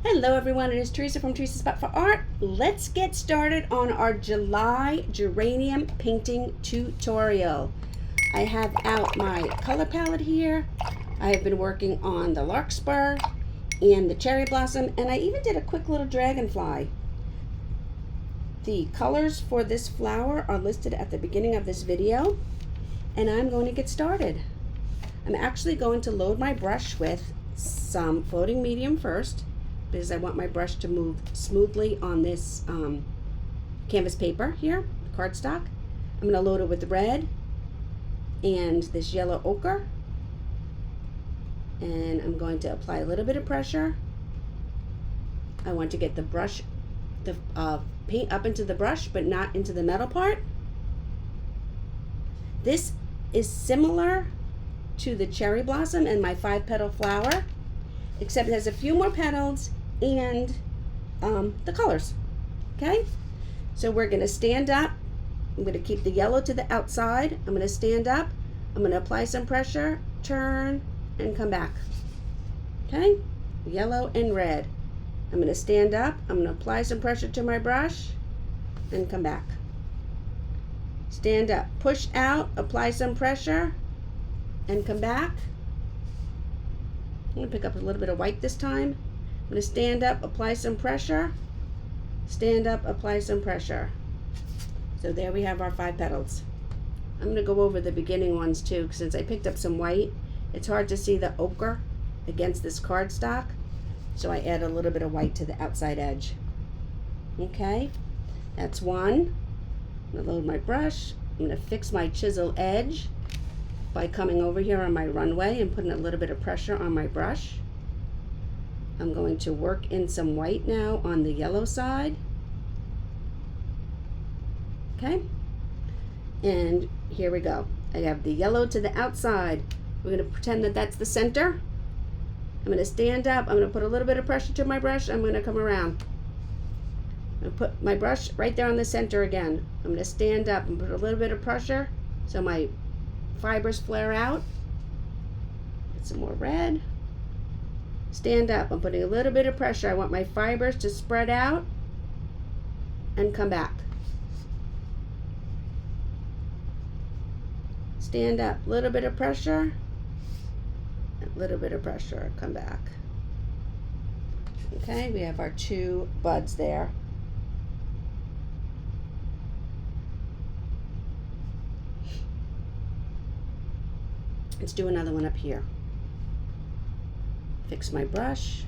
Hello everyone, it is Teresa from Teresa's Spot for Art. Let's get started on our July geranium painting tutorial. I have out my color palette here. I have been working on the larkspur and the cherry blossom, and I even did a quick little dragonfly. The colors for this flower are listed at the beginning of this video, and I'm going to get started. I'm actually going to load my brush with some floating medium first, because I want my brush to move smoothly on this canvas paper here, cardstock. I'm going to load it with red and this yellow ochre, and I'm going to apply a little bit of pressure. I want to get the brush, the paint up into the brush, but not into the metal part. This is similar to the cherry blossom and my 5-petal flower, except it has a few more petals and the colors. Okay, so we're going to stand up. I'm going to keep the yellow to the outside. I'm going to stand up. I'm going to apply some pressure, turn, and come back. Okay, yellow and red. I'm going to stand up. I'm going to apply some pressure to my brush and come back. Stand up, push out, apply some pressure, and come back. I'm going to pick up a little bit of white this time. I'm going to stand up, apply some pressure, stand up, apply some pressure. So there we have our 5 petals. I'm going to go over the beginning ones too, since I picked up some white. It's hard to see the ochre against this cardstock, so I add a little bit of white to the outside edge. Okay, that's one. I'm going to load my brush. I'm going to fix my chisel edge by coming over here on my runway and putting a little bit of pressure on my brush. I'm going to work in some white now on the yellow side. Okay, and here we go. I have the yellow to the outside. We're going to pretend that that's the center. I'm going to stand up. I'm going to put a little bit of pressure to my brush. I'm going to come around. I'm going to put my brush right there on the center again. I'm going to stand up and put a little bit of pressure so my fibers flare out. Get some more red. Stand up. I'm putting a little bit of pressure. I want my fibers to spread out and come back. Stand up. A little bit of pressure. A little bit of pressure. Come back. Okay, we have our 2 buds there. Let's do another one up here. Fix my brush,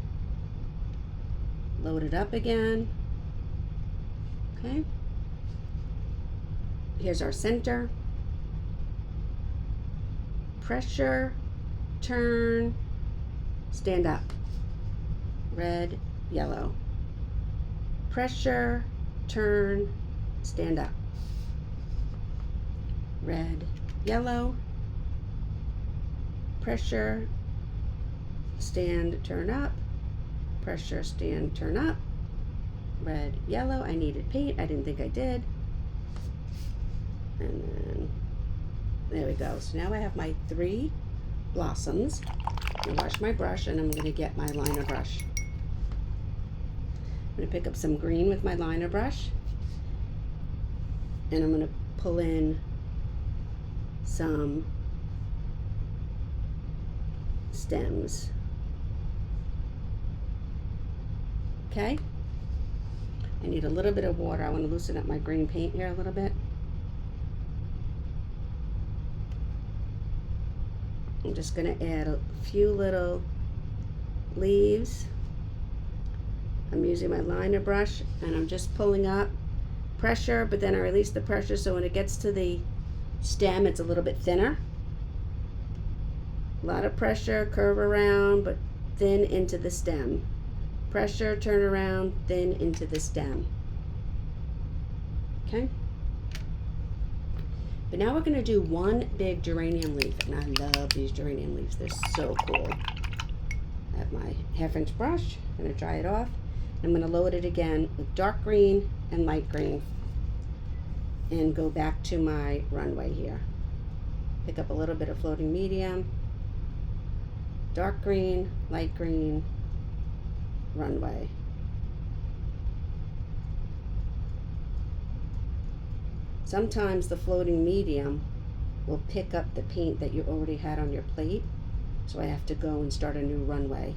load it up again. Okay, here's our center. Pressure, turn, stand up. Red, yellow. Pressure, turn, stand up. Red, yellow. Pressure, stand, turn up. Pressure, stand, turn up. Red, yellow. I needed paint. I didn't think I did. And then there we go. So now I have my 3 blossoms. I'm going to wash my brush, and I'm going to get my liner brush. I'm going to pick up some green with my liner brush, and I'm going to pull in some stems. Okay, I need a little bit of water. I want to loosen up my green paint here a little bit. I'm just going to add a few little leaves. I'm using my liner brush, and I'm just pulling up pressure, but then I release the pressure, so when it gets to the stem, it's a little bit thinner. A lot of pressure, curve around, but thin into the stem. Pressure, turn around, thin into the stem. Okay? But now we're going to do one big geranium leaf, and I love these geranium leaves. They're so cool. I have my 1/2-inch brush. I'm going to dry it off. I'm going to load it again with dark green and light green, and go back to my runway here. Pick up a little bit of floating medium, dark green, light green, runway. Sometimes the floating medium will pick up the paint that you already had on your plate, so I have to go and start a new runway.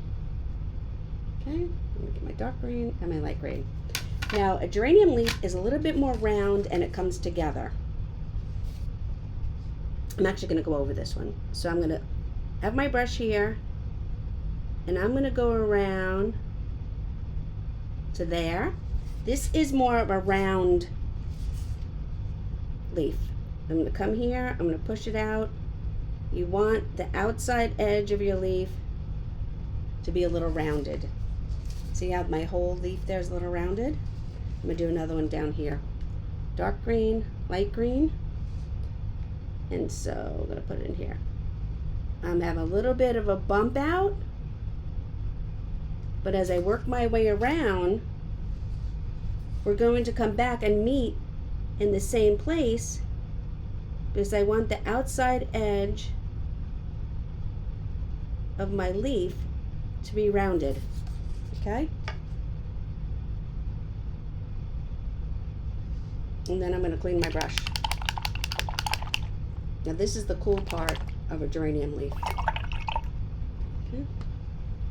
Okay, I'm gonna get my dark green and my light green. Now, a geranium leaf is a little bit more round and it comes together. I'm actually gonna go over this one. So I'm gonna have my brush here and I'm gonna go around to there. This is more of a round leaf. I'm gonna come here, I'm gonna push it out. You want the outside edge of your leaf to be a little rounded. See how my whole leaf there is a little rounded? I'm gonna do another one down here. Dark green, light green. And so I'm gonna put it in here. I'm having a little bit of a bump out, but as I work my way around, we're going to come back and meet in the same place because I want the outside edge of my leaf to be rounded. Okay? And then I'm going to clean my brush. Now this is the cool part of a geranium leaf. Okay.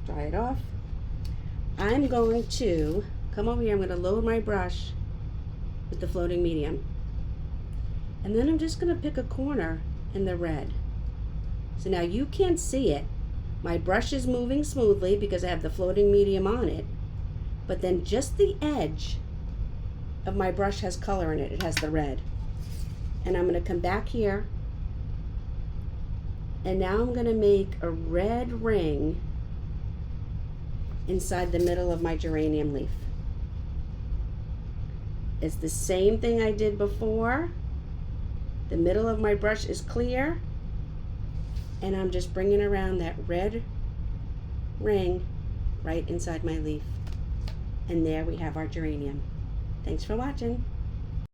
Dry it off. I'm going to come over here. I'm going to load my brush with the floating medium. And then I'm just going to pick a corner in the red. So now you can't see it. My brush is moving smoothly because I have the floating medium on it. But then just the edge of my brush has color in it. It has the red. And I'm going to come back here. And now I'm going to make a red ring inside the middle of my geranium leaf. It's the same thing I did before. The middle of my brush is clear. And I'm just bringing around that red ring right inside my leaf. And there we have our geranium. Thanks for watching.